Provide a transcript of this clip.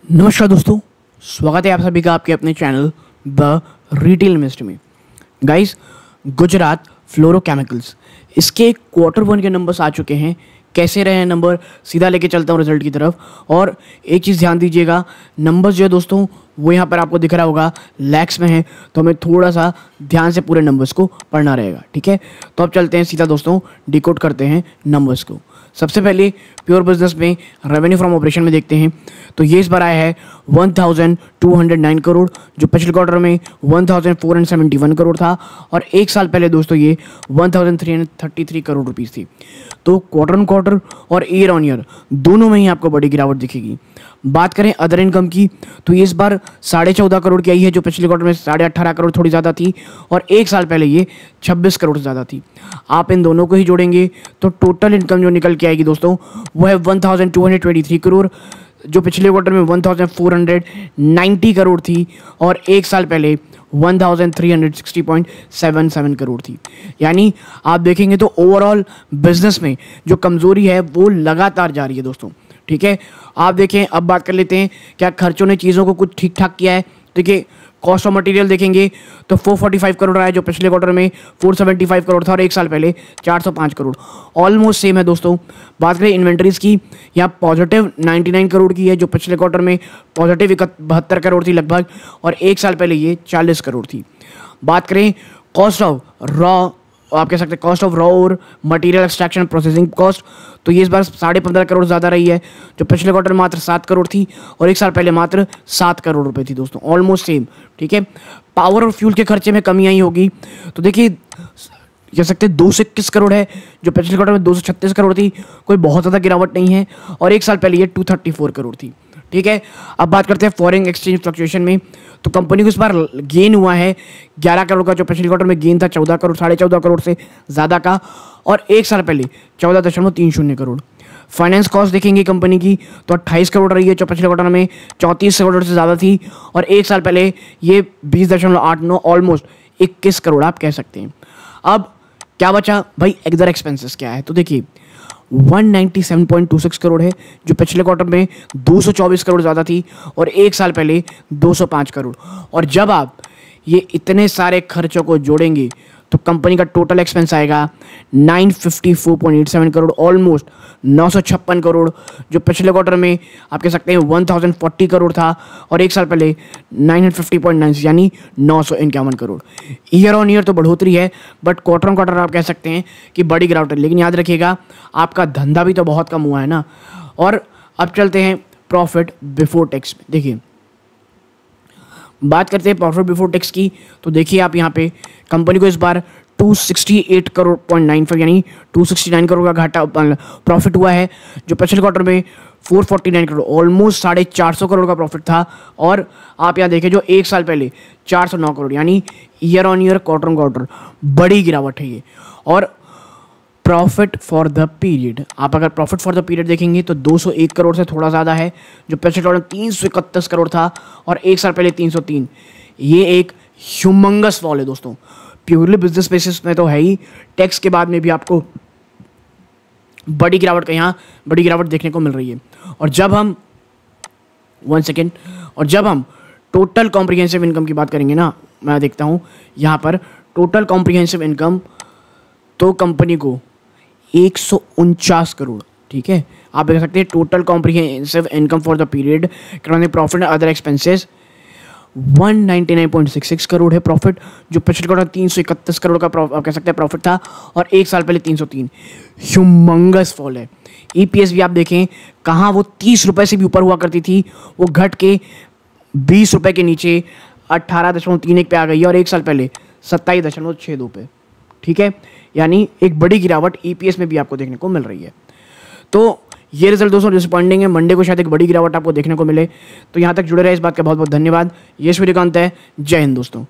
नमस्कार दोस्तों, स्वागत है आप सभी का आपके अपने चैनल द रिटेल इन्वेस्टर में। गाइस, गुजरात फ्लोरोकेमिकल्स इसके Q1 के नंबर्स आ चुके हैं। कैसे रहे हैं नंबर, सीधा लेके चलता हूँ रिजल्ट की तरफ। और एक चीज़ ध्यान दीजिएगा, नंबर्स जो है दोस्तों वो यहाँ पर आपको दिख रहा होगा लैक्स में है, तो हमें थोड़ा सा ध्यान से पूरे नंबर्स को पढ़ना रहेगा। ठीक है, तो अब चलते हैं सीधा दोस्तों, डिकोड करते हैं नंबर्स को। सबसे पहले प्योर बिजनेस में रेवेन्यू फ्रॉम ऑपरेशन में देखते हैं, तो ये इस बार आया है 1209 करोड़, जो पिछले क्वार्टर में 1471 करोड़ था, और एक साल पहले दोस्तों ये 1333 करोड़ रुपीस थी। तो क्वार्टर ऑन क्वार्टर और ईयर ऑन ईयर दोनों में ही आपको बड़ी गिरावट दिखेगी। बात करें अदर इनकम की, तो ये इस बार 14.5 करोड़ की आई है, जो पिछले क्वार्टर में 18.5 करोड़ थोड़ी ज़्यादा थी, और एक साल पहले ये 26 करोड़ से ज़्यादा थी। आप इन दोनों को ही जोड़ेंगे तो टोटल इनकम जो निकल के आएगी दोस्तों वो है 1223 करोड़, जो पिछले क्वार्टर में 1490 करोड़ थी, और एक साल पहले 1360.77 करोड़ थी। यानी आप देखेंगे तो ओवरऑल बिजनेस में जो कमज़ोरी है वो लगातार जा रही है दोस्तों। ठीक है, आप देखें, अब बात कर लेते हैं क्या खर्चों ने चीज़ों को कुछ ठीक ठाक किया है। देखिए, कॉस्ट ऑफ मटेरियल देखेंगे तो 445 करोड़ आया, जो पिछले क्वार्टर में 475 करोड़ था, और एक साल पहले 405 करोड़, ऑलमोस्ट सेम है दोस्तों। बात करें इन्वेंटरीज की, यहाँ पॉजिटिव 99 करोड़ की है, जो पिछले क्वार्टर में पॉजिटिव 72 करोड़ थी लगभग, और एक साल पहले ये 40 करोड़ थी। बात करें कॉस्ट ऑफ रॉ, आप कह सकते हैं कॉस्ट ऑफ रॉ और मटेरियल एक्सट्रैक्शन प्रोसेसिंग कॉस्ट, तो ये इस बार 15.5 करोड़ ज़्यादा रही है, जो पिछले क्वार्टर में मात्र 7 करोड़ थी, और एक साल पहले मात्र 7 करोड़ रुपए थी दोस्तों, ऑलमोस्ट सेम। ठीक है, पावर और फ्यूल के खर्चे में कमी आई होगी, तो देखिए कह सकते हैं 221 करोड़ है, जो पिछले क्वार्टर में 236 करोड़ थी, कोई बहुत ज़्यादा गिरावट नहीं है, और एक साल पहले ये 234 करोड़ थी। ठीक है, अब बात करते हैं फॉरेन एक्सचेंज फ्लक्चुएशन में, तो कंपनी को इस बार गेन हुआ है 11 करोड़ का, जो पिछले क्वार्टर में गेन था 14 करोड़, 14.5 करोड़ से ज़्यादा का, और एक साल पहले 14.30 करोड़। फाइनेंस कॉस्ट देखेंगे कंपनी की तो 28 करोड़ रही है, जो पिछले क्वार्टर में 34 करोड़ से ज़्यादा थी, और एक साल पहले ये 20.89, ऑलमोस्ट 21 करोड़ आप कह सकते हैं। अब क्या बचा भाई, अदर एक्सपेंसेस क्या है, तो देखिए 197.26 करोड़ है, जो पिछले क्वार्टर में 224 करोड़ ज़्यादा थी, और एक साल पहले 205 करोड़। और जब आप ये इतने सारे खर्चों को जोड़ेंगे तो कंपनी का टोटल एक्सपेंस आएगा 954.87 करोड़, ऑलमोस्ट 956 करोड़, जो पिछले क्वार्टर में आप कह सकते हैं 1040 करोड़ था, और एक साल पहले 950.9 यानी 951 करोड़। ईयर ऑन ईयर तो बढ़ोतरी है, बट क्वार्टर ऑन क्वार्टर आप कह सकते हैं कि बड़ी गिरावट है। लेकिन याद रखिएगा, आपका धंधा भी तो बहुत कम हुआ है ना। और अब चलते हैं प्रॉफिट बिफोर टैक्स में। देखिए, बात करते हैं प्रॉफिट बिफोर टैक्स की, तो देखिए आप यहाँ पे कंपनी को इस बार 268 करोड़ 0.95 यानी 269 करोड़ का घाटा प्रॉफिट हुआ है, जो पिछले क्वार्टर में 449 करोड़, ऑलमोस्ट 450 करोड़ का प्रॉफिट था, और आप यहाँ देखें जो एक साल पहले 409 करोड़, यानी year on year quarter on quarter बड़ी गिरावट है ये। और प्रॉफिट फॉर द पीरियड, आप अगर प्रॉफिट फॉर द पीरियड देखेंगे तो 201 करोड़ से थोड़ा ज़्यादा है, जो पिछले क्वार्टर में 331 करोड़ था, और एक साल पहले 303। ये एक ह्यूमंगस फॉल है दोस्तों, प्योरली बिजनेस बेसिस में तो है ही, टैक्स के बाद में भी आपको बड़ी गिरावट का यहाँ बड़ी गिरावट देखने को मिल रही है। और जब हम टोटल कॉम्प्रिहेंसिव इनकम की बात करेंगे ना, मैं देखता हूँ यहाँ पर टोटल कॉम्प्रिहेंसिव इनकम, तो कंपनी को 149 करोड़, ठीक है, आप देख सकते हैं total comprehensive income for the period करवाने profit and other expenses 199.66 crore है प्रॉफिट, जो पिछले क्वार्टर 331 करोड़ का आप कह सकते हैं प्रॉफिट था, और एक साल पहले 303। ह्यूमंगस फॉल है। ईपीएस भी आप देखें कहाँ वो 30 रुपये से भी ऊपर हुआ करती थी, वो घट के 20 रुपये के नीचे 18.31 पे आ गई है, और एक साल पहले 27.62 पे। ठीक है, यानी एक बड़ी गिरावट ईपीएस में भी आपको देखने को मिल रही है। तो ये रिजल्ट दोस्तों डिसअपॉइंटिंग है, मंडे को शायद एक बड़ी गिरावट आपको देखने को मिले। तो यहाँ तक जुड़े रहे, इस बात का बहुत बहुत धन्यवाद। ये सूर्यकांत है, जय हिंद दोस्तों।